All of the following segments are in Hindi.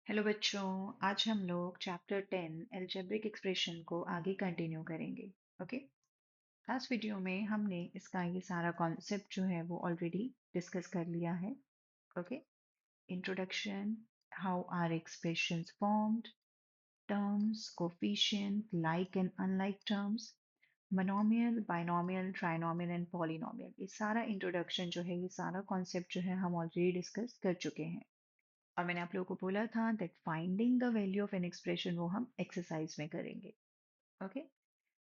हेलो बच्चों। आज हम लोग चैप्टर 10 अलजेब्रिक एक्सप्रेशन को आगे कंटिन्यू करेंगे। ओके। लास्ट वीडियो में हमने इसका ये सारा कॉन्सेप्ट जो है वो ऑलरेडी डिस्कस कर लिया है। Okay. Introduction, how are expressions formed, terms, coefficient, like and unlike terms, monomial, binomial, trinomial and polynomial. ये सारा इंट्रोडक्शन जो है, ये सारा कॉन्सेप्ट जो है हम ऑलरेडी डिस्कस कर चुके हैं। और मैंने आप लोगों को बोला था that finding the value of an expression वो हम एक्सरसाइज में करेंगे। ओके।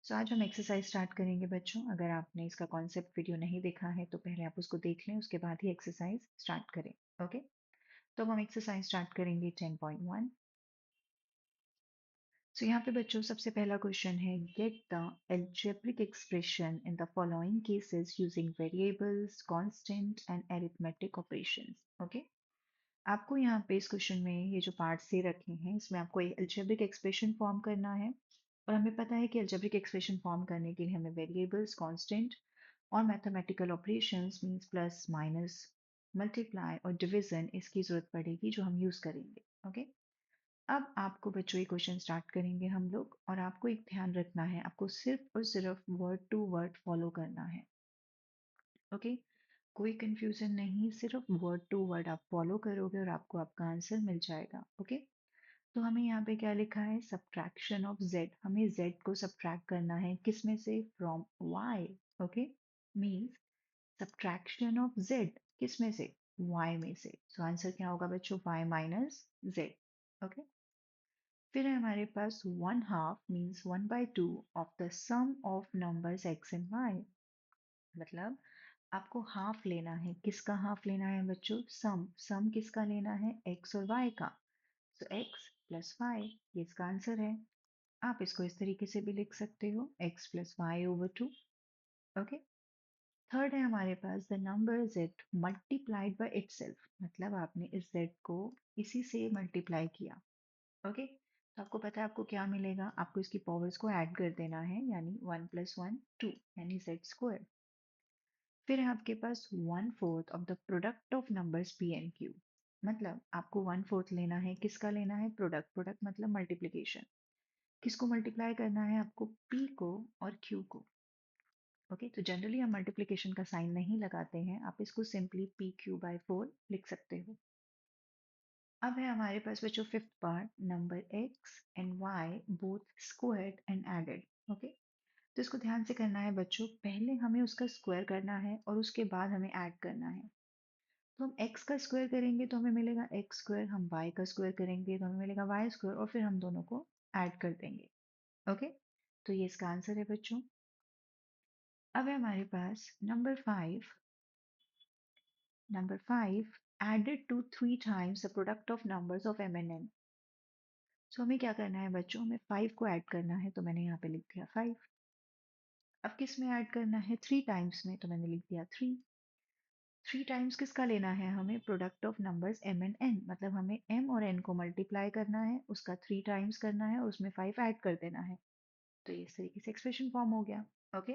सो आज हम एक्सरसाइज स्टार्ट करेंगे बच्चों। अगर आपने इसका कॉन्सेप्ट वीडियो नहीं देखा है तो पहले आप उसको देख लें, उसके बाद ही एक्सरसाइज स्टार्ट करें। ओके। तो अब हम एक्सरसाइज स्टार्ट करेंगे 10.1। सो यहाँ पे बच्चों सबसे पहला क्वेश्चन है, get the algebraic expression in the following cases using variables, constant and arithmetic operations. Okay. आपको यहाँ पे इस क्वेश्चन में ये जो पार्ट से रखे हैं इसमें आपको एक अलजेब्रिक एक्सप्रेशन फॉर्म करना है। और हमें पता है कि अलजेब्रिक एक्सप्रेशन फॉर्म करने के लिए हमें वेरिएबल्स, कांस्टेंट और mathematical operations means plus, minus, multiply और डिवीजन इसकी जरूरत पड़ेगी जो हम यूज करेंगे। ओके। अब आपको बच्चों ये क्वेश्चन स्टार्ट करेंगे हम लोग, और आपको एक ध्यान रखना है, आपको सिर्फ और सिर्फ वर्ड टू वर्ड फॉलो करना है। ओके। कोई कंफ्यूजन नहीं, सिर्फ वर्ड टू वर्ड आप फॉलो करोगे और आपको आपका आंसर मिल जाएगा। ओके। तो हमें यहाँ पे क्या लिखा है, सब्ट्रैक्शन ऑफ z। हमें z को सब्ट्रैक्ट करना है किस में से, from y। Okay. Means subtraction of z किस में से, y में से। सो आंसर क्या होगा बच्चों, y माइनस z। ओके। फिर है हमारे पास 1/2 means 1/2 of the sum of numbers x and y। मतलब आपको हाफ लेना है, किसका हाफ लेना है बच्चों, सम। सम किसका लेना है, x और y का। सो x प्लस वाई, ये इसका आंसर है। आप इसको इस तरीके से भी लिख सकते हो, x plus y over 2। Okay. Third है हमारे पास the number z multiplied by itself. मतलब आपने इस z को इसी से मल्टीप्लाई किया। ओके। तो आपको पता है आपको क्या मिलेगा, आपको इसकी पावर्स को ऐड कर देना है, यानी 1 + 1 2 यानी z स्क्वायर। फिर है आपके पास 1/4 of the product of numbers p and q। मतलब आपको 1/4 लेना है, किसका लेना है, प्रोडक्ट। प्रोडक्ट मतलब मल्टीप्लिकेशन। किसको मल्टीप्लाई करना है आपको, p को और q को। ओके। तो जनरली हम मल्टीप्लिकेशन का साइन नहीं लगाते हैं, आप इसको सिंपली pq/4 लिख सकते हो। अब है हमारे पास बच्चों fifth part, number x and y both squared and added. Okay. तो इसको ध्यान से करना है बच्चों, पहले हमें उसका स्क्वायर करना है और उसके बाद हमें ऐड करना है। तो हम x का स्क्वायर करेंगे तो हमें मिलेगा x स्क्वायर, हम y का स्क्वायर करेंगे तो हमें मिलेगा y स्क्वायर, और फिर हम दोनों को ऐड कर देंगे। ओके। तो ये इसका आंसर है बच्चों। अब है हमारे पास number 5 added to 3 times the product of numbers of m and n। सो हमें क्या करना है बच्चों, हमें 5 को ऐड करना है, तो मैंने यहाँ पे लिख दिया 5। अब किस में ऐड करना है, 3 टाइम्स में, तो मैंने लिख दिया 3। 3 टाइम्स किसका लेना है, हमें product of numbers m and n। मतलब हमें m और n को मल्टीप्लाई करना है, उसका 3 टाइम्स करना है और उसमें 5 ऐड कर देना है। तो ये इस तरीके से एक्सप्रेशन फॉर्म हो गया। ओके।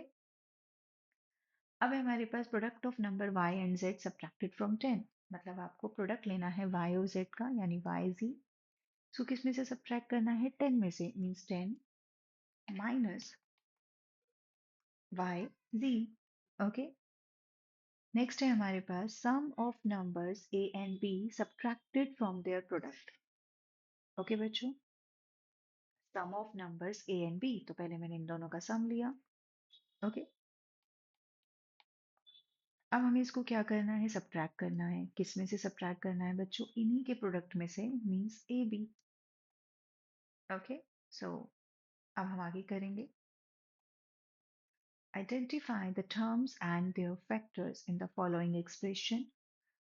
अब है हमारे पास product of number y and z subtracted from 10। मतलब आपको प्रोडक्ट लेना है y और z का, यानी y z। सो किस में से सब्ट्रैक्ट करना है, 10 में से, means 10 minus y z। Okay. Next है हमारे पास sum of numbers a and b subtracted from their product. Okay बच्चों, sum of numbers a and b, तो पहले मैंने इन दोनों का सम लिया। ओके। अब हमें इसको क्या करना है, सब्ट्रैक्ट करना है। किस में से सब्ट्रैक्ट करना है बच्चों, इन्हीं के प्रोडक्ट में से, means A B. Okay. So अब हम आगे करेंगे, identify the terms and their factors in the following expression,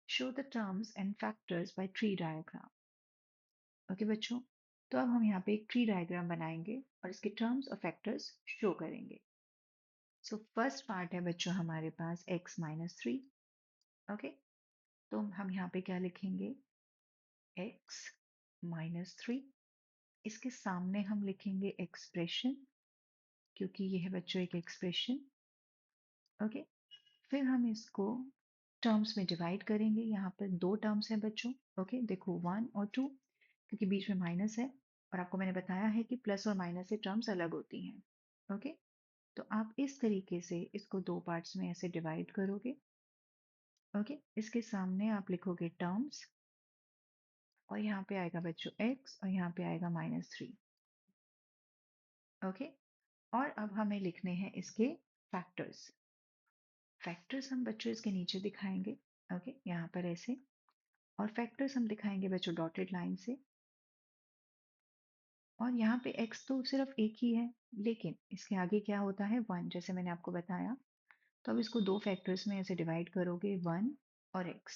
show the terms and factors by tree diagram. Okay बच्चों, तो अब हम यहाँ पे एक ट्री डायग्राम बनाएंगे और इसके टर्म्स और फैक्टर्स शो करेंगे। सो फर्स्ट पार्ट है बच्चों हमारे पास x-3। ओके। तो हम यहाँ पे क्या लिखेंगे, x-3। इसके सामने हम लिखेंगे एक्सप्रेशन, क्योंकि ये है बच्चों एक एक्सप्रेशन। ओके। फिर हम इसको टर्म्स में डिवाइड करेंगे। यहाँ पर दो टर्म्स हैं बच्चों। ओके। देखो 1 और 2। क्योंकि बीच में माइनस है और आपको मैंने बताया है कि प्लस और माइनस से टर्म्स अलग होती हैं। ओके, तो आप इस तरीके से इसको दो पार्ट्स में ऐसे डिवाइड करोगे। ओके, इसके सामने आप लिखोगे टर्म्स और यहाँ पे आएगा बच्चों x और यहाँ पे आएगा -3। ओके, और अब हमें लिखने हैं इसके फैक्टर्स। फैक्टर्स हम बच्चों इसके नीचे दिखाएंगे। ओके, यहाँ पर ऐसे, और फैक्टर्स हम दिखाएंगे बच्चों डॉटेड लाइन से। और यहाँ पे x तो सिर्फ एक ही है, लेकिन इसके आगे क्या होता है 1, जैसे मैंने आपको बताया। तो अब इसको दो फैक्टर्स में ऐसे डिवाइड करोगे, 1 और x।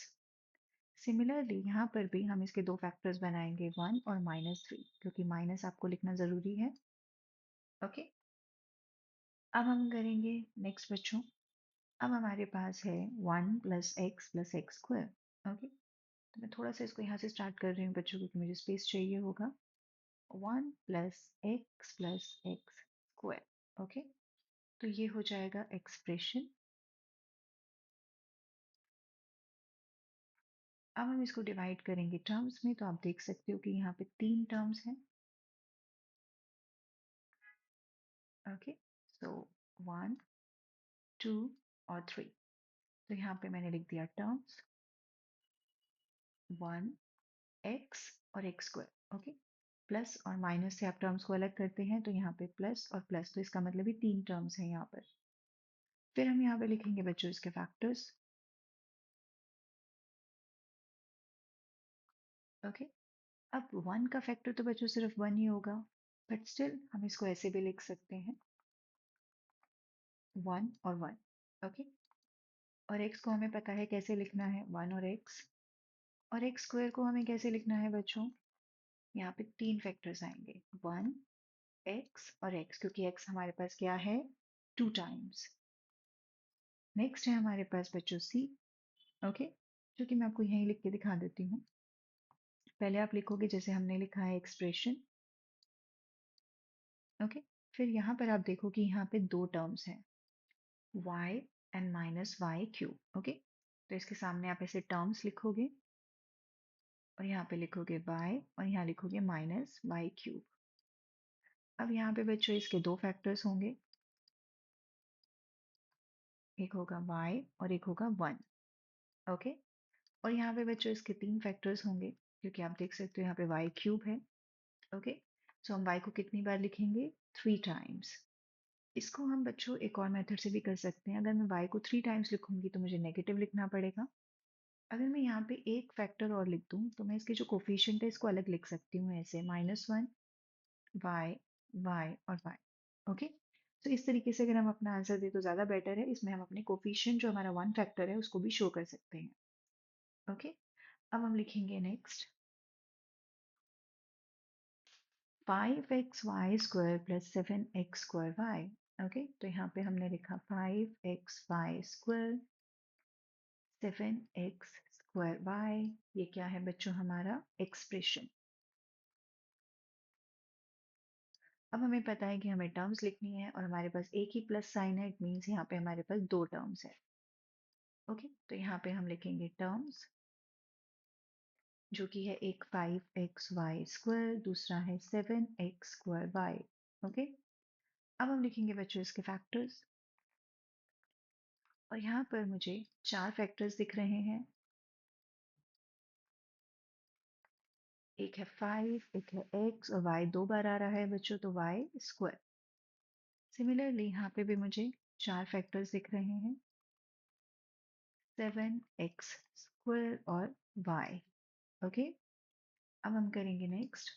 सिमिलरली यहाँ पर भी हम इसके दो फैक्टर्स बनाएंगे, 1 और -3, क्योंकि माइनस आपको लिखना ज़रूरी है। ओके, अब हम करेंगे नेक्स्ट बच्चों। अब हमारे पास है 1 + x स्क्वायर। ओके, तो मैं थोड़ा सा इसको यहाँ से स्टार्ट कर रही हूँ बच्चों, क्योंकि मुझे स्पेस चाहिए होगा। 1 + x स्क्वायर। ओके, तो ये हो जाएगा एक्सप्रेशन। अब हम इसको डिवाइड करेंगे टर्म्स में, तो आप देख सकते हो कि यहाँ पे 3 टर्म्स हैं। ओके, सो 1, 2 और 3। तो यहाँ पे मैंने लिख दिया टर्म्स 1 x और x स्क्वायर। ओके, प्लस और माइनस से आप टर्म्स को अलग करते हैं, तो यहाँ पे प्लस और प्लस, तो इसका मतलब ही 3 टर्म्स हैं यहाँ पर। फिर हम यहाँ पे लिखेंगे बच्चों इसके फैक्टर्स। ओके, अब 1 का फैक्टर तो बच्चों सिर्फ 1 ही होगा, बट स्टिल हम इसको ऐसे भी लिख सकते हैं, 1 और 1। ओके, और x को हमें पता है कैसे लिखना है, 1 और x। और x स्क्वायर को हमें कैसे लिखना है बच्चों, यहाँ पे 3 फैक्टर्स आएंगे, 1 x और x, क्योंकि x हमारे पास क्या है, 2 टाइम्स। नेक्स्ट है हमारे पास बच्चों c। ओके, जो कि मैं आपको यहीं लिख के दिखा देती हूँ। पहले आप लिखोगे जैसे हमने लिखा है एक्सप्रेशन। ओके, फिर यहाँ पर आप देखो कि यहाँ पे दो टर्म्स हैं, y एंड -y³। ओके, तो इसके सामने आप ऐसे टर्म्स लिखोगे और यहाँ पे लिखोगे y और यहाँ लिखोगे -y³। अब यहाँ पे बच्चों इसके दो फैक्टर्स होंगे, एक होगा y और एक होगा 1। ओके, और यहाँ पे बच्चों इसके तीन फैक्टर्स होंगे, क्योंकि आप देख सकते हो यहाँ पे y³ है। ओके, सो हम y को कितनी बार लिखेंगे, 3 टाइम्स। इसको हम बच्चों एक और मेथड से भी कर सकते हैं। अगर मैं y को 3 टाइम्स लिखूंगी तो मुझे नेगेटिव लिखना पड़ेगा। अगर मैं यहाँ पे एक फैक्टर और लिख दूँ तो मैं इसके जो कोफिशिएंट है इसको अलग लिख सकती हूँ, ऐसे -1 y y और y। ओके, तो इस तरीके से अगर हम अपना आंसर दे तो ज़्यादा बेटर है। इसमें हम अपने कोफिशिएंट जो हमारा 1 फैक्टर है उसको भी शो कर सकते हैं। ओके, अब हम लिखेंगे next 5xy² + 7x² y। Okay, तो यहाँ पे हमने लिखा 5xy² 7x² y। ये क्या है बच्चों, हमारा एक्सप्रेशन। अब हमें पता है कि हमें टर्म्स लिखनी है और हमारे पास एक ही प्लस साइन है, इट मीन्स यहाँ पे हमारे पास दो टर्म्स है। ओके, तो यहाँ पे हम लिखेंगे टर्म्स, जो कि है एक 5xy², दूसरा है 7x² y। ओके, अब हम लिखेंगे बच्चों इसके फैक्टर्स, और यहाँ पर मुझे चार फैक्टर्स दिख रहे हैं। एक है 5, एक है x और y दो बार आ रहा है बच्चों, तो y²। सिमिलरली यहाँ पे भी मुझे चार फैक्टर्स दिख रहे हैं, 7x² और y। ओके, अब हम करेंगे नेक्स्ट।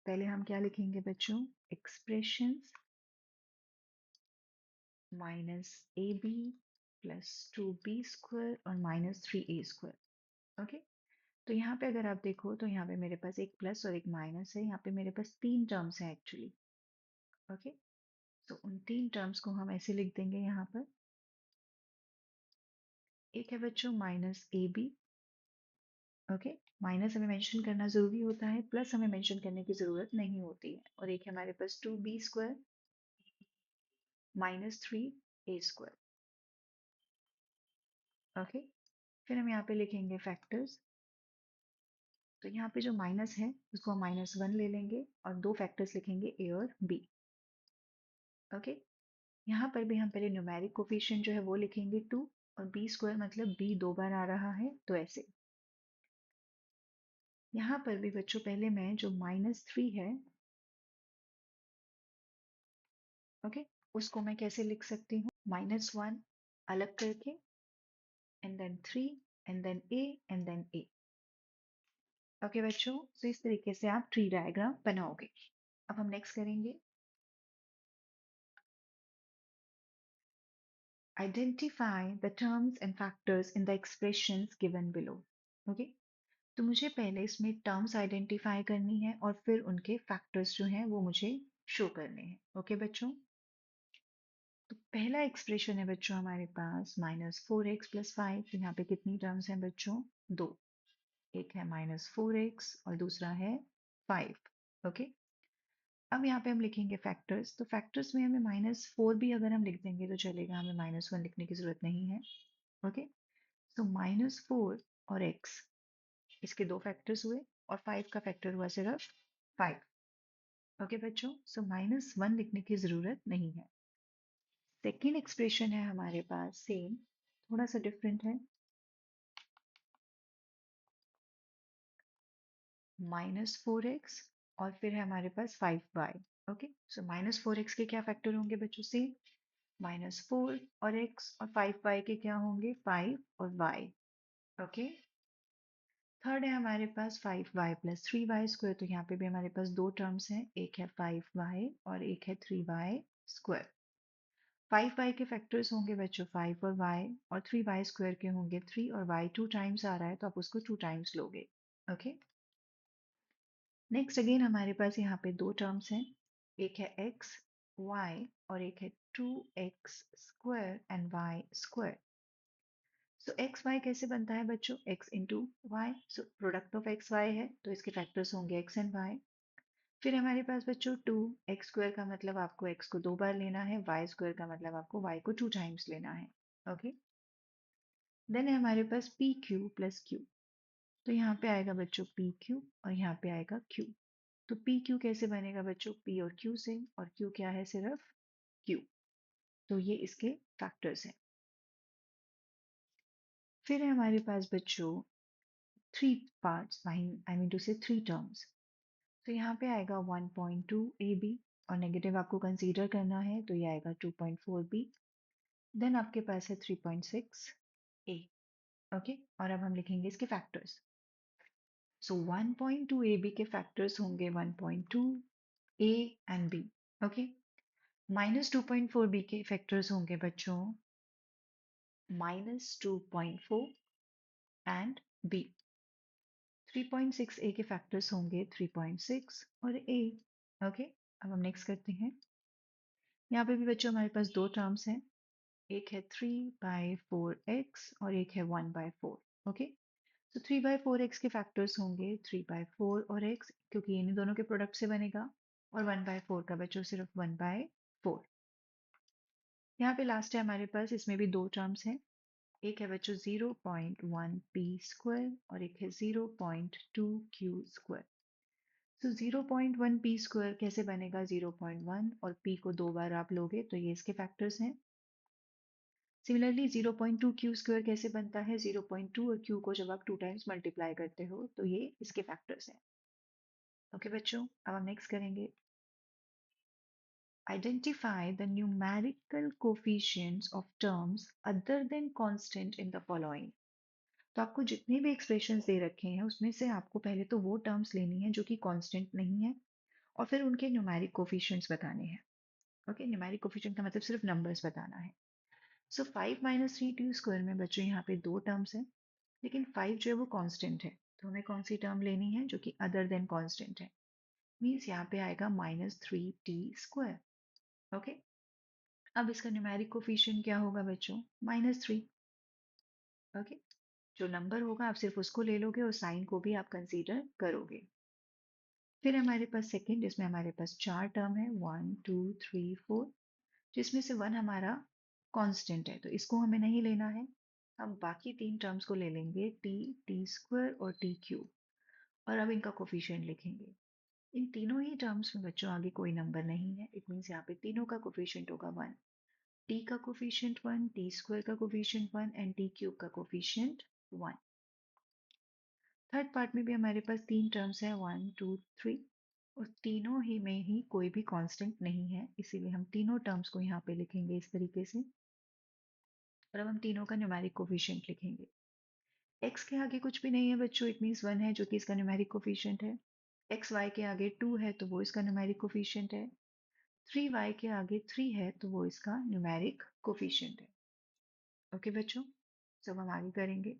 पहले हम क्या लिखेंगे बच्चों, एक्सप्रेशंस -ab + 2b² और -3a²। ओके, तो यहाँ पे अगर आप देखो तो यहाँ पे मेरे पास एक प्लस और एक माइनस है, यहाँ पे मेरे पास तीन टर्म्स हैं एक्चुअली। ओके, तो उन तीन टर्म्स को हम ऐसे लिख देंगे यहाँ पर। एक है बच्चों -ab। ओके, माइनस हमें मेंशन करना जरूरी होता है, प्लस हमें मेंशन करने की जरूरत नहीं होती है। और एक है हमारे पास 2b² -3a²। ओके, फिर हम यहाँ पे लिखेंगे फैक्टर्स, तो यहाँ पे जो माइनस है उसको हम -1 ले लेंगे और दो फैक्टर्स लिखेंगे ए और बी। ओके, यहाँ पर भी हम पहले न्यूमेरिक कोफिशिएंट जो है वो लिखेंगे 2 और बी स्क्वायर मतलब बी दो बार आ रहा है तो ऐसे। यहाँ पर भी बच्चों पहले मैं जो -3 है, ओके, उसको मैं कैसे लिख सकती हूँ, -1 अलग करके and then 3 and then A and then A. Okay बच्चों, तो इस तरीके से आप ट्री डायग्राम बनाओगे। अब हम नेक्स्ट करेंगे identify the terms and factors in the expressions given below. Okay, तो मुझे पहले इसमें टर्म्स आइडेंटिफाई करनी है और फिर उनके फैक्टर्स जो हैं वो मुझे शो करने हैं। ओके बच्चों, तो पहला एक्सप्रेशन है बच्चों हमारे पास -4x + 5। तो यहाँ पे कितनी टर्म्स हैं बच्चों, दो। एक है -4x और दूसरा है 5। ओके, अब यहाँ पे हम लिखेंगे फैक्टर्स। तो फैक्टर्स में हमें -4 भी अगर हम लिख देंगे तो चलेगा, हमें -1 लिखने की जरूरत नहीं है। ओके, तो -4 और x इसके दो फैक्टर्स हुए और 5 का फैक्टर हुआ सिर्फ 5। ओके बच्चों, सो -1 लिखने की जरूरत नहीं है। सेकेंड एक्सप्रेशन है हमारे पास सेम, थोड़ा सा डिफरेंट है, -4x और फिर है हमारे पास 5y। ओके, सो -4x के क्या फैक्टर होंगे बच्चों, से -4 और x और 5y के क्या होंगे, 5 और y। ओके, थर्ड है हमारे पास 5y + 3y²। तो यहाँ पे भी हमारे पास दो टर्म्स हैं, एक है 5y और एक है 3y²। 5y के फैक्टर्स होंगे बच्चों 5 और y, और 3y² के होंगे 3 और y 2 टाइम्स आ रहा है तो आप उसको 2 टाइम्स लोगे। ओके, नेक्स्ट अगेन हमारे पास यहाँ पे दो टर्म्स हैं, एक है x y और एक है 2x² and y²। So x Y कैसे बनता है बच्चों, x into Y. So product of X Y है तो इसके फैक्टर्स होंगे x एंड y। फिर हमारे पास बच्चों 2x² का मतलब आपको x को दो बार लेना है, y² का मतलब आपको y को 2 टाइम्स लेना है। ओके, देन है हमारे पास पी क्यू प्लस क्यू। तो यहाँ पे आएगा बच्चों पी क्यू और यहाँ पे आएगा क्यू। तो पी क्यू कैसे बनेगा बच्चों, p और q से, और q क्या है, सिर्फ q। तो ये इसके फैक्टर्स हैं। फिर है हमारे पास बच्चों three parts, I mean two से थ्री टर्म्स। तो यहाँ पे आएगा 1.2 AB और नेगेटिव आपको कंसीडर करना है तो ये आएगा 2.4 B। देन आपके पास है 3.6 A। ओके, और अब हम लिखेंगे इसके फैक्टर्स। सो 1.2 AB के फैक्टर्स होंगे 1.2 A and B। Okay, -2.4 B के फैक्टर्स होंगे बच्चों -2.4 एंड B। 3.6 A के फैक्टर्स होंगे 3.6 और A। ओके, अब हम नेक्स्ट करते हैं। यहाँ पे भी बच्चों हमारे पास दो टर्म्स हैं, एक है 3/4x और एक है 1/4। ओके, तो 3/4x के फैक्टर्स होंगे 3/4 और x, क्योंकि इन्हीं दोनों के प्रोडक्ट से बनेगा, और 1/4 का बच्चों सिर्फ 1/4। यहाँ पे लास्ट है हमारे पास, इसमें भी दो टर्म्स हैं, एक है बच्चों 0.1p² और एक है 0.2q²। तो 0.1p² कैसे बनेगा, 0.1 और p को दो बार आप लोगे तो ये इसके फैक्टर्स हैं। सिमिलरली 0.2q² कैसे बनता है, 0.2 और q को जब आप 2 टाइम्स मल्टीप्लाई करते हो तो ये इसके फैक्टर्स हैं। ओके बच्चों, अब हम नेक्स्ट करेंगे identify the numerical coefficients of terms other than constant in the following. तो आपको जितने भी एक्सप्रेशंस दे रखे हैं उसमें से आपको पहले तो वो टर्म्स लेनी है जो कि कांस्टेंट नहीं है और फिर उनके न्यूमेरिक कोफिशिएंट्स बताने हैं। ओके, न्यूमेरिक कोफिशिएंट का मतलब सिर्फ नंबर्स बताना है। सो 5 - 3t² में बच्चों यहाँ पे दो टर्म्स हैं, लेकिन 5 जो है वो कांस्टेंट है, तो हमें कौन सी टर्म लेनी है जो कि अदर देन कांस्टेंट है, मीन्स यहाँ पे आएगा -3t²। ओके, अब इसका न्यूमेरिक कोफिशिएंट क्या होगा बच्चों, -3। ओके, जो नंबर होगा आप सिर्फ उसको ले लोगे और साइन को भी आप कंसीडर करोगे। फिर हमारे पास सेकेंड, इसमें हमारे पास चार टर्म है, 1 2 3 4, जिसमें से वन हमारा कांस्टेंट है तो इसको हमें नहीं लेना है। हम बाकी तीन टर्म्स को ले लेंगे, टी टी स्क्वायर और टी क्यूब। और अब इनका कोफिशिएंट लिखेंगे। इन तीनों ही टर्म्स में बच्चों आगे कोई नंबर नहीं है, इट मीन्स यहाँ पे तीनों का कोफिशिएंट होगा 1। टी का कोफिशिएंट 1, टी स्क्वायर का कोफिशिएंट 1 एंड टी क्यूब का कोफिशिएंट 1। थर्ड पार्ट में भी हमारे पास तीन टर्म्स हैं 1 2 3, और तीनों ही में ही कोई भी कांस्टेंट नहीं है, इसीलिए हम तीनों टर्म्स को यहाँ पे लिखेंगे इस तरीके से। और अब हम तीनों का न्यूमेरिक कोफिशिएंट लिखेंगे। x के आगे कुछ भी नहीं है बच्चों, इट मीन्स 1 है जो कि इसका न्यूमेरिक कोफिशिएंट है। एक्स वाई के आगे 2 है तो वो इसका न्यूमेरिक कोफिशिएंट है। 3y के आगे 3 है तो वो इसका न्यूमेरिक कोफिशिएंट है। ओके बच्चों, सब हम आगे करेंगे।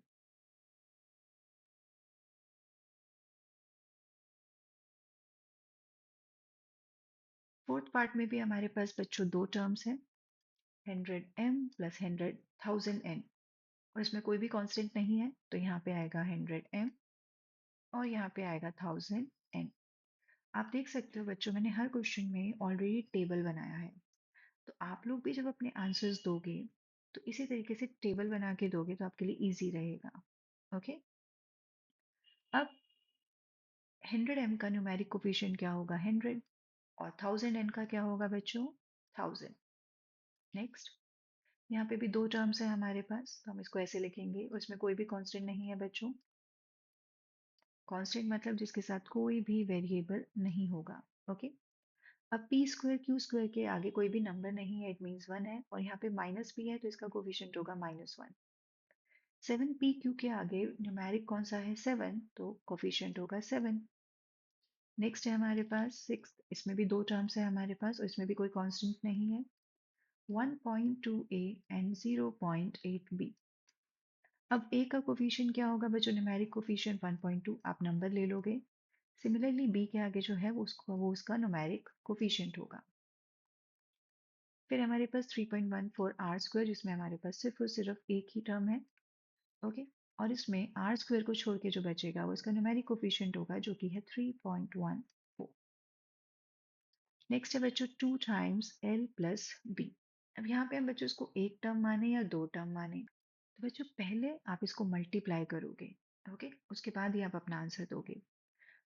फोर्थ पार्ट में भी हमारे पास बच्चों दो टर्म्स हैं, 100m प्लस 100000n, और इसमें कोई भी कांस्टेंट नहीं है तो यहाँ पे आएगा 100m और यहाँ पे आएगा 1000n। आप देख सकते हो बच्चों, मैंने हर क्वेश्चन में ऑलरेडी टेबल बनाया है, तो आप लोग भी जब अपने आंसर्स दोगे तो इसी तरीके से टेबल बना के दोगे तो आपके लिए इजी रहेगा। ओके, अब 100m का न्यूमेरिक कोफिशिएंट क्या होगा 100, और 1000n का क्या होगा बच्चों 1000। नेक्स्ट, यहाँ पे भी दो टर्म्स है हमारे पास तो हम इसको ऐसे लिखेंगे, उसमें कोई भी कांस्टेंट नहीं है बच्चों। कांस्टेंट मतलब जिसके साथ कोई भी वेरिएबल नहीं होगा। ओके, अब पी स्क्वायर क्यू स्क्वायर के आगे कोई भी नंबर नहीं है, इट मीन्स 1 है, और यहाँ पे माइनस भी है तो इसका कोफिशिएंट होगा -1। 7p क्यू के आगे न्यूमेरिक कौन सा है 7, तो कोफिशिएंट होगा 7। नेक्स्ट है हमारे पास 6, इसमें भी दो टर्म्स है हमारे पास और इसमें भी कोई कांस्टेंट नहीं है, 1.2a एंड 0.8b। अब a का कोफिशिएंट क्या होगा बच्चों, न्यूमेरिक कोफिशिएंट 1.2, आप नंबर ले लोगे। सिमिलरली b के आगे जो है वो उसका न्यूमेरिक कोफिशिएंट होगा। फिर हमारे पास 3.14 आर स्क्वायर, जिसमें हमारे पास सिर्फ और सिर्फ एक ही टर्म है। ओके, और इसमें आर स्क्वायर को छोड़ के जो बचेगा वो इसका न्यूमेरिक कोफिशिएंट होगा जो कि है 3.14। नेक्स्ट है बच्चों 2 टाइम्स l प्लस b। अब यहाँ पे हम बच्चों इसको एक टर्म माने या दो टर्म माने, तो बच्चों पहले आप इसको मल्टीप्लाई करोगे। ओके, उसके बाद ही आप अपना आंसर दोगे।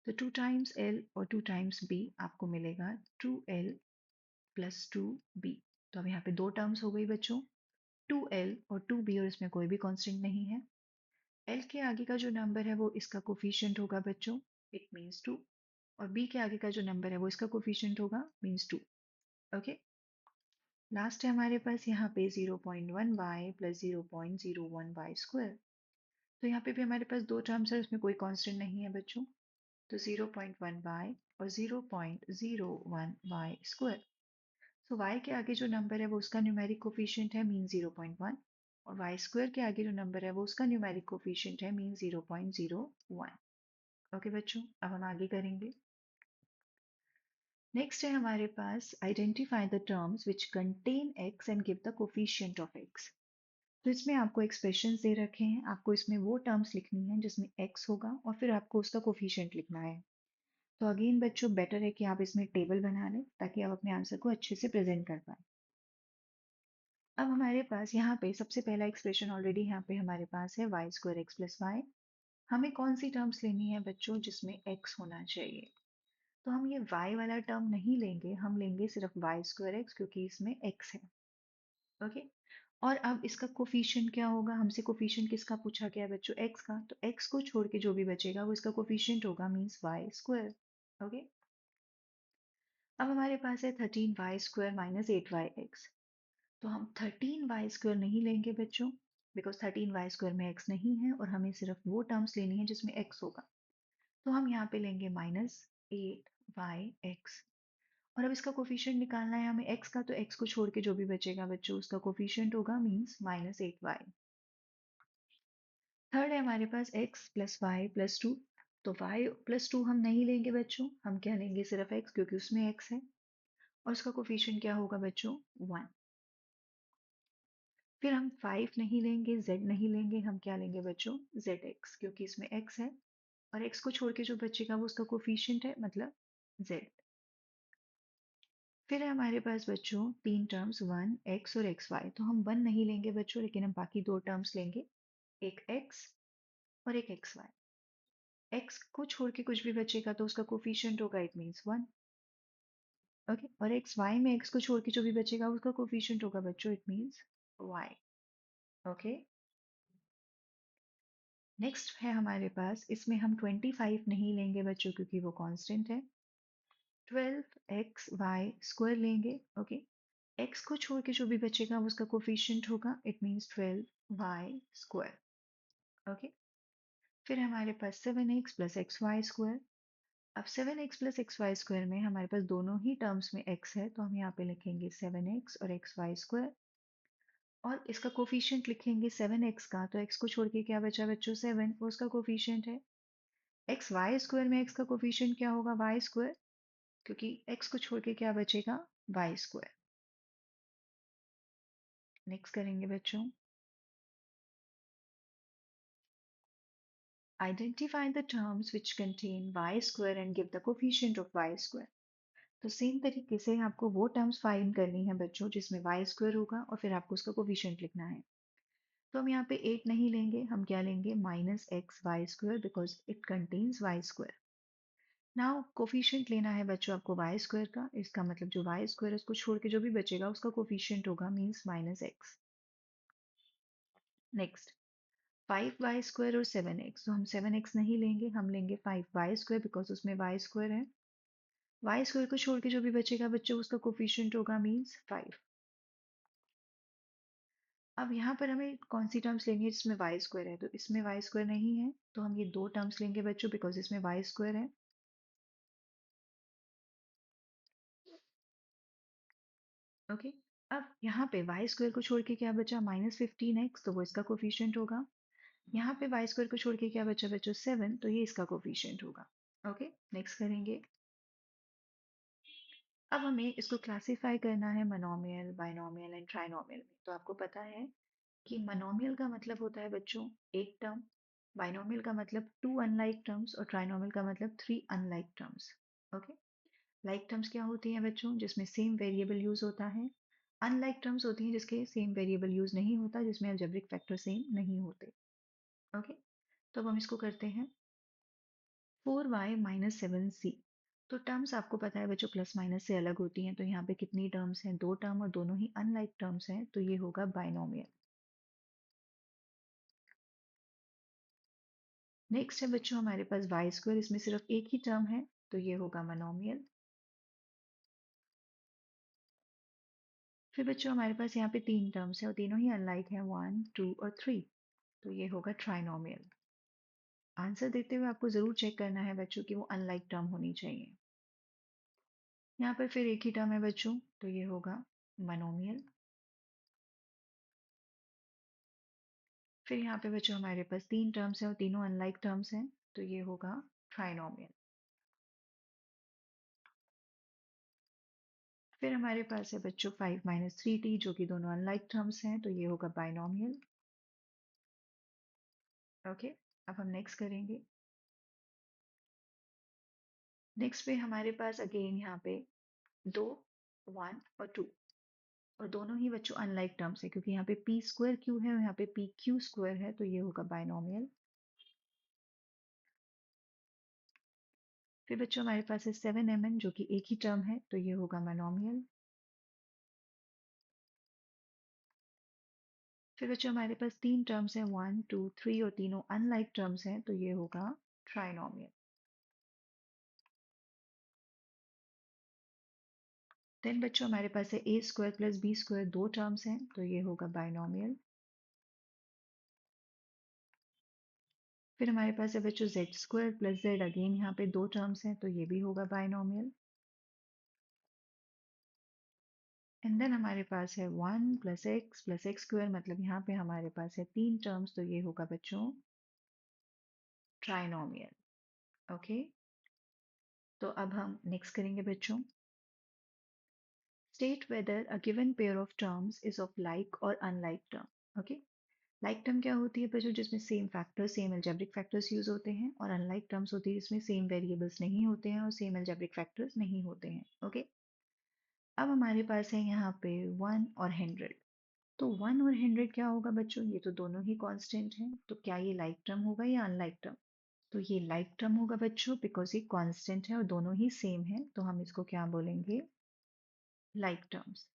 तो 2 टाइम्स l और 2 टाइम्स b आपको मिलेगा 2l प्लस 2b। तो अब यहाँ पे दो टर्म्स हो गई बच्चों, 2l और 2b, और इसमें कोई भी कांस्टेंट नहीं है। l के आगे का जो नंबर है वो इसका कोफिशिएंट होगा बच्चों, इट मीन्स 2, और b के आगे का जो नंबर है वो इसका कोफिशिएंट होगा, मीन्स 2। ओके, लास्ट है हमारे पास यहाँ पे 0.1y प्लस 0.01y स्क्वायर। तो यहाँ पे भी हमारे पास दो टर्म्स है, उसमें कोई कांस्टेंट नहीं है बच्चों, तो 0.1y और 0.01y स्क्वायर। सो y के आगे जो नंबर है वो उसका न्यूमेरिक कोफिशिएंट है, मीन 0.1, और y स्क्वायर के आगे जो नंबर है वो उसका न्यूमेरिक कोफिशिएंट है, मीन 0.01। ओके बच्चों, अब हम आगे करेंगे। नेक्स्ट है हमारे पास identify the terms which contain x and give the coefficient of x। तो इसमें आपको एक्सप्रेशंस दे रखे हैं, आपको इसमें वो टर्म्स लिखनी है जिसमें x होगा और फिर आपको उसका कोफिशिएंट लिखना है। तो अगेन बच्चों बेटर है कि आप इसमें टेबल बना लें ताकि आप अपने आंसर को अच्छे से प्रेजेंट कर पाए। अब हमारे पास यहाँ पे सबसे पहला एक्सप्रेशन ऑलरेडी यहाँ पे हमारे पास है y square x plus y. हमें कौन सी टर्म्स लेनी है बच्चों जिसमें x होना चाहिए, तो हम ये y वाला टर्म नहीं लेंगे, हम लेंगे सिर्फ वाई स्क्वायर एक्स क्योंकि इसमें x है। ओके, और अब इसका कोफिशिएंट क्या होगा, हमसे कोफिशिएंट किसका पूछा गया है बच्चों x का, तो x को छोड़ के जो भी बचेगा वो इसका कोफिशिएंट होगा, मीन्स वाई स्क्वायर। ओके, अब हमारे पास है 13y स्क्वायर माइनस 8yx। तो हम 13y स्क्वायर नहीं लेंगे बच्चों, बिकॉज 13y स्क्वायर में x नहीं है और हमें सिर्फ वो टर्म्स लेनी है जिसमें x होगा। तो हम यहाँ पे लेंगे -8yx, और अब इसका कोफिशिएंट निकालना है हमें x का, तो x को छोड़ के जो भी बचेगा बच्चों उसका कोफिशिएंट होगा, मीन्स -8y। थर्ड है हमारे पास x plus y plus two. तो y प्लस टू हम नहीं लेंगे बच्चों, हम क्या लेंगे सिर्फ x क्योंकि उसमें x है, और उसका कोफिशिएंट क्या होगा बच्चों 1। फिर हम 5 नहीं लेंगे, z नहीं लेंगे, हम क्या लेंगे बच्चों zx क्योंकि इसमें x है, और x को छोड़ के जो बचेगा वो उसका कोफिशिएंट है, मतलब z। फिर है हमारे पास बच्चों तीन टर्म्स 1 x और xy। तो हम 1 नहीं लेंगे बच्चों, लेकिन हम बाकी दो टर्म्स लेंगे, एक x और एक xy। x को छोड़ के कुछ भी बचेगा तो उसका कोफिशिएंट होगा, इट मीन्स 1। ओके, और एक्स वाई में x को छोड़ के जो भी बचेगा उसका कोफिशिएंट होगा बच्चों, it means y। Okay, next है हमारे पास, इसमें हम 25 नहीं लेंगे बच्चों क्योंकि वो कांस्टेंट है। 12xy² लेंगे। ओके, x को छोड़ के जो भी बचेगा उसका कोफिशिएंट होगा, इट मीन्स 12y²। ओके, फिर हमारे पास 7x प्लस xy²। अब 7x प्लस xy² में हमारे पास दोनों ही टर्म्स में x है, तो हम यहाँ पे लिखेंगे 7x और xy²। और इसका कोफिशिएंट लिखेंगे 7x का, तो x को छोड़ के क्या बचा बच्चों, 7, वो उसका कोफिशिएंट है। xy² में x का कोफिशिएंट क्या होगा, y², क्योंकि x को छोड़ के क्या बचेगा, y²। नेक्स्ट करेंगे बच्चों, identify the terms which contain y² and give the coefficient of y²। तो सेम तरीके से आपको वो टर्म्स फाइंड करनी है बच्चों जिसमें y² होगा और फिर आपको उसका कोफिशिएंट लिखना है। तो हम यहाँ पे 8 नहीं लेंगे, हम क्या लेंगे, -xy² because it contains y²। Now coefficient लेना है बच्चों आपको y² का, इसका मतलब जो y² है उसको छोड़ के जो भी बचेगा उसका कोफिशिएंट होगा, मीन्स -x। नेक्स्ट 5y² और 7x, तो हम 7x नहीं लेंगे, हम लेंगे 5y² बिकॉज उसमें y² है। y² को छोड़ के जो भी बचेगा बच्चों उसका कोफिशिएंट होगा, मीन्स 5। अब यहाँ पर हमें कौन सी टर्म्स लेनी है जिसमें y² है, तो इसमें y² नहीं है, तो हम ये दो टर्म्स लेंगे बच्चों बिकॉज इसमें y² है। ओके, अब यहाँ पे y² को छोड़ के क्या बचा, -15x, तो वो इसका कोफिशिएंट होगा। यहाँ पे y² को छोड़ के क्या बचा बच्चों, 7, तो ये इसका कोफिशिएंट होगा। ओके, नेक्स्ट करेंगे। अब हमें इसको क्लासिफाई करना है मोनोमियल, बाइनोमियल एंड ट्राइनोमियल में। तो आपको पता है कि मोनोमियल का मतलब होता है बच्चों एक टर्म, बाइनोमियल का मतलब टू अनलाइक टर्म्स और ट्राइनोमियल का मतलब three unlike terms. Okay, like terms क्या होती हैं बच्चों, जिसमें सेम वेरिएबल यूज होता है। अनलाइक टर्म्स होती हैं जिसके सेम वेरिएबल यूज नहीं होता, जिसमें अलजेब्रिक फैक्टर सेम नहीं होते। ओके, तो अब हम इसको करते हैं। 4y - 7c, तो टर्म्स आपको पता है बच्चों प्लस माइनस से अलग होती हैं, तो यहाँ पे कितनी टर्म्स हैं, दो टर्म, और दोनों ही अनलाइक टर्म्स हैं, तो ये होगा बाइनोमियल। नेक्स्ट है बच्चों हमारे पास y², इसमें सिर्फ एक ही टर्म है, तो ये होगा मोनोमियल। फिर बच्चों हमारे पास यहाँ पे तीन टर्म्स है और तीनों ही अनलाइक है, 1, 2 और 3, तो ये होगा ट्राइनोमियल। आंसर देते हुए आपको जरूर चेक करना है बच्चों कि वो अनलाइक टर्म होनी चाहिए। यहाँ पर फिर एक ही टर्म है बच्चों, तो ये होगा मोनोमियल। फिर यहाँ पे बच्चों हमारे पास तीन टर्म्स हैं और तीनों अनलाइक टर्म्स हैं, तो ये होगा ट्राइनोमियल। फिर हमारे पास है बच्चों 5 - 3t, जो कि दोनों अनलाइक टर्म्स हैं, तो ये होगा बाइनोमियल। ओके, अब हम नेक्स्ट करेंगे। नेक्स्ट पे हमारे पास अगेन यहाँ पे दो, 1 और 2, और दोनों ही बच्चों अनलाइक टर्म्स है क्योंकि यहाँ पे p² है और यहाँ पे pq² है, तो ये होगा बाइनोमियल। फिर बच्चों हमारे पास है 7mn, जो कि एक ही टर्म है, तो ये होगा मोनोमियल। फिर बच्चों हमारे पास तीन टर्म्स हैं, 1, 2, 3, और तीनों अनलाइक टर्म्स हैं, तो ये होगा ट्राइनोमियल। देन बच्चों हमारे पास है a² प्लस b², दो टर्म्स हैं, तो ये होगा बाइनोमियल। फिर हमारे पास है बच्चों z² प्लस z, अगेन यहाँ पे दो टर्म्स हैं, तो ये भी होगा बाइनोमियल। एंड देन हमारे पास है 1 प्लस x मतलब यहाँ पे हमारे पास है तीन टर्म्स, तो ये होगा बच्चों ट्राइनोमियल। ओके, तो अब हम नेक्स्ट करेंगे बच्चों। State whether a given pair of terms is of like और unlike term. Okay, like term क्या होती है बच्चों, जिसमें same factors, same algebraic factors use होते हैं, और अनलाइक टर्म्स होती है जिसमें सेम वेरिएबल्स नहीं होते हैं और सेम अलजेब्रिक फैक्टर्स नहीं होते हैं। ओके, अब हमारे पास है यहाँ पे 1 और 100। तो 1 और 100 क्या होगा बच्चों, ये तो दोनों ही कांस्टेंट हैं, तो क्या ये लाइक टर्म होगा या अनलाइक टर्म? तो ये लाइक टर्म होगा बच्चों, बिकॉज ये कांस्टेंट है और दोनों ही सेम है, तो हम इसको क्या बोलेंगे, लाइक टर्म्स।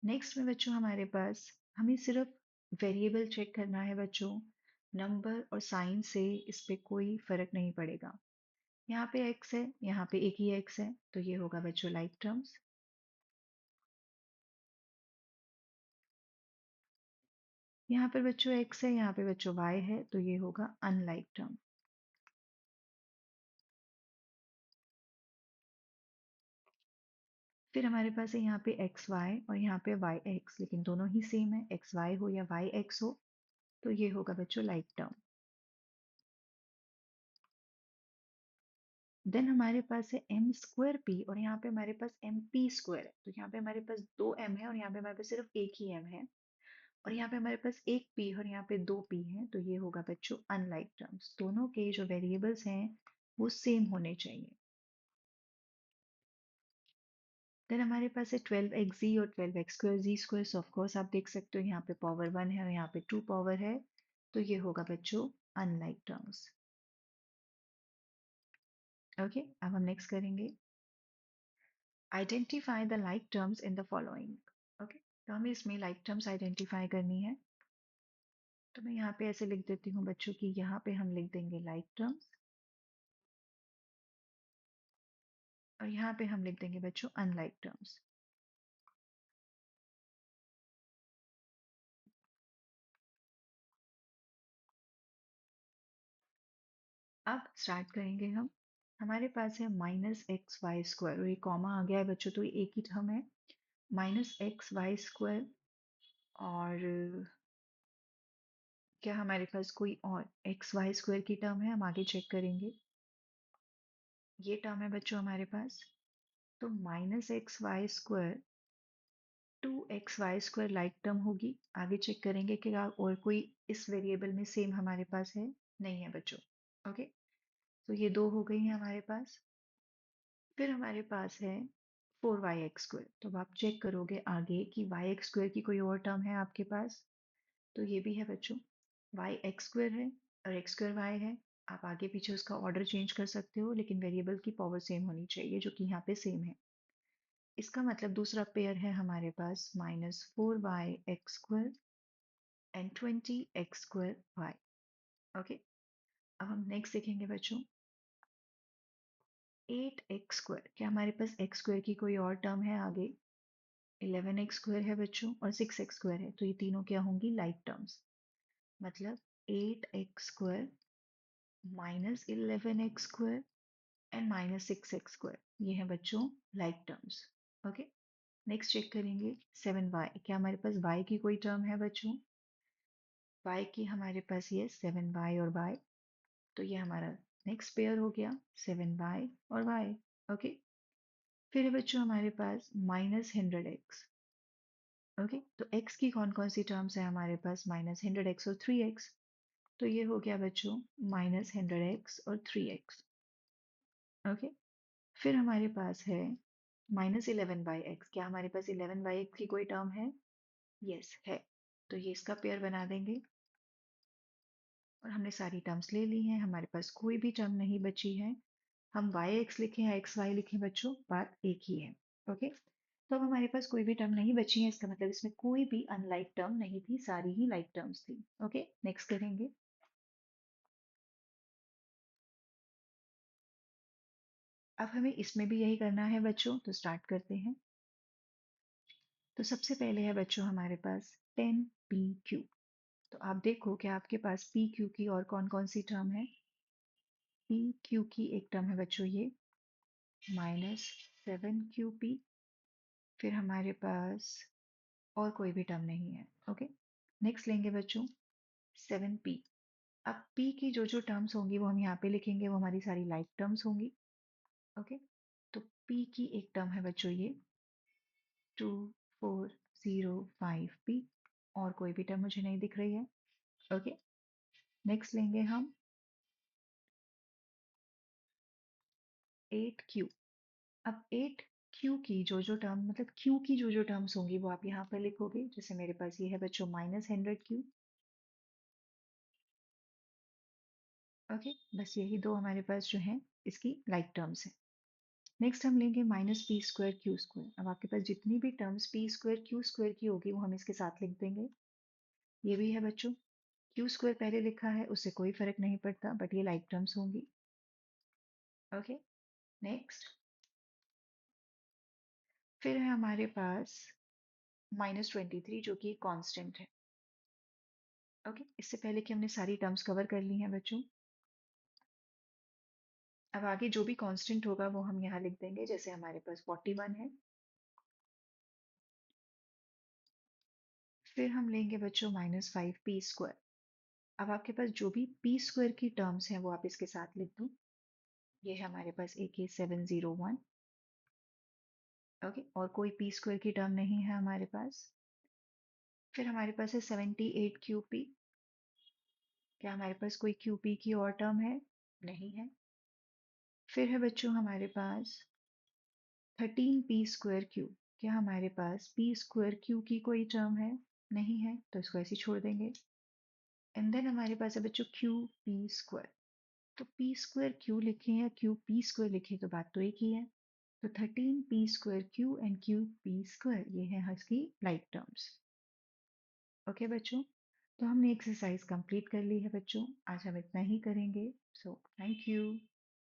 नेक्स्ट में बच्चों हमारे पास, हमें सिर्फ वेरिएबल चेक करना है बच्चों, नंबर और साइन से इस पे कोई फर्क नहीं पड़ेगा। यहाँ पे x है, यहाँ पे एक ही x है, तो ये होगा बच्चों लाइक टर्म्स। यहाँ पर बच्चों x है, यहाँ पे बच्चों y है, तो ये होगा अनलाइक टर्म। फिर हमारे पास है यहाँ पे एक्स वाई और यहाँ पे वाई एक्स, लेकिन दोनों ही सेम है, एक्स वाई हो या वाई एक्स हो, तो ये होगा बच्चों लाइक टर्म। देन हमारे पास है एम स्क्वायर पी और यहाँ पे हमारे पास एम पी स्क्वायर है, तो यहाँ पे हमारे पास दो एम है और यहाँ पे हमारे पास सिर्फ एक ही एम है, और यहाँ पे हमारे पास एक पी और यहाँ पे दो पी है, तो ये होगा बच्चों अनलाइक टर्म्स। दोनों के जो वेरिएबल्स हैं वो सेम होने चाहिए। देन हमारे पास है 12 एक्स जी और 12 एक्स स्क्वायर जी स्क्वायर, सो ऑफकोर्स आप देख सकते हो यहाँ पे पावर 1 है और यहाँ पे 2 पावर है, तो ये होगा बच्चों अनलाइक टर्म्स। ओके, अब हम नेक्स्ट करेंगे, identify the like terms in the following. Okay, तो हमें इसमें लाइक टर्म्स आइडेंटिफाई करनी है, तो मैं यहाँ पे ऐसे लिख देती हूँ बच्चों की, यहाँ पे हम लिख देंगे लाइक टर्म्स और यहाँ पे हम लिख देंगे बच्चों अनलाइक टर्म्स। अब स्टार्ट करेंगे हम। हमारे पास है -xy² और ये कॉमा आ गया है बच्चों, तो ये एक ही टर्म है, -xy² और क्या हमारे पास कोई और xy² की टर्म है, हम आगे चेक करेंगे। ये टर्म है बच्चों हमारे पास, तो -xy² 2xy² लाइक टर्म होगी। आगे चेक करेंगे कि और कोई इस वेरिएबल में सेम हमारे पास है, नहीं है बच्चों। ओके, तो ये दो हो गई हैं हमारे पास। फिर हमारे पास है 4y² तो अब आप चेक करोगे आगे कि y² की कोई और टर्म है आपके पास, तो ये भी है बच्चों, y(x²) है और x²y है। आप आगे पीछे उसका ऑर्डर चेंज कर सकते हो, लेकिन वेरिएबल की पावर सेम होनी चाहिए, जो कि यहाँ पे सेम है। इसका मतलब दूसरा पेयर है हमारे पास -4y(x²) एंड 20(x²y). ओके, अब हम नेक्स्ट देखेंगे बच्चों, 8x², क्या हमारे पास x² की कोई और टर्म है आगे, 11x² है बच्चों और 6x² है, तो ये तीनों क्या होंगी, लाइक टर्म्स। मतलब 8x² -11x² एंड -6x², ये है बच्चों like terms. Okay, next check करेंगे 7y, क्या हमारे पास y की कोई टर्म है बच्चों, y की हमारे पास ये 7y और y, तो ये हमारा नेक्स्ट पेयर हो गया 7y और y। ओके, फिर है बच्चों हमारे पास -100x। ओके, तो x की कौन कौन सी टर्म्स है हमारे पास, -100x और 3x, तो ये हो गया बच्चों -100x और 3x। ओके, फिर हमारे पास है -11/x, क्या हमारे पास 11/x की कोई टर्म है, यस है, तो ये इसका पेयर बना देंगे और हमने सारी टर्म्स ले ली हैं, हमारे पास कोई भी टर्म नहीं बची है। हम yx लिखें या xy लिखें बच्चों, बात एक ही है। ओके, तो अब हमारे पास कोई भी टर्म नहीं बची है, इसका मतलब इसमें कोई भी अनलाइक टर्म नहीं थी, सारी ही लाइक टर्म्स थी। ओके, नेक्स्ट करेंगे। अब हमें इसमें भी यही करना है बच्चों, तो स्टार्ट करते हैं। तो सबसे पहले है बच्चों हमारे पास 10pq, तो आप देखो कि आपके पास pq की और कौन कौन सी टर्म है। pq की एक टर्म है बच्चों ये -7qp, फिर हमारे पास और कोई भी टर्म नहीं है। ओके, नेक्स्ट लेंगे बच्चों 7p। अब p की जो जो टर्म्स होंगी वो हम यहाँ पे लिखेंगे, वो हमारी सारी लाइक टर्म्स होंगी। ओके, तो p की एक टर्म है बच्चों ये 2405p, और कोई भी टर्म मुझे नहीं दिख रही है। ओके, नेक्स्ट लेंगे हम 8q। अब 8q की जो जो टर्म, मतलब q की जो जो टर्म्स होंगी वो आप यहाँ पर लिखोगे, जैसे मेरे पास ये है बच्चों -100q, ओके, बस यही दो हमारे पास जो है इसकी लाइक टर्म्स है। नेक्स्ट हम लेंगे minus P square Q square. अब आपके पास जितनी भी terms P square Q square की होगी वो हम इसके साथ लिख देंगे। ये भी है बच्चों, क्यू स्क्वायर पहले लिखा है उससे कोई फर्क नहीं पड़ता, बट ये लाइक टर्म्स होंगी। ओके, नेक्स्ट फिर है हमारे पास -23 जो कि कांस्टेंट है। ओके, इससे पहले कि हमने सारी टर्म्स कवर कर ली हैं बच्चों, अब आगे जो भी कांस्टेंट होगा वो हम यहाँ लिख देंगे। जैसे हमारे पास 41 है। फिर हम लेंगे बच्चों -5p²। अब आपके पास जो भी पी स्क्वायर की टर्म्स हैं वो आप इसके साथ लिख दो। ये है हमारे पास AK701। ओके, और कोई पी स्क्वायर की टर्म नहीं है हमारे पास। फिर हमारे पास है 78QP। क्या हमारे पास कोई QP की और टर्म है? नहीं है। फिर है बच्चों हमारे पास 13p²Q। क्या हमारे पास p²Q की कोई टर्म है? नहीं है, तो इसको ऐसे ही छोड़ देंगे। एंड देन हमारे पास है बच्चों QP²। तो p²Q लिखें या QP² लिखें तो बात तो एक ही है। तो 13p²Q एंड QP² ये है इसकी लाइक टर्म्स। ओके बच्चों, तो हमने एक्सरसाइज कंप्लीट कर ली है बच्चों। आज हम इतना ही करेंगे। So thank you.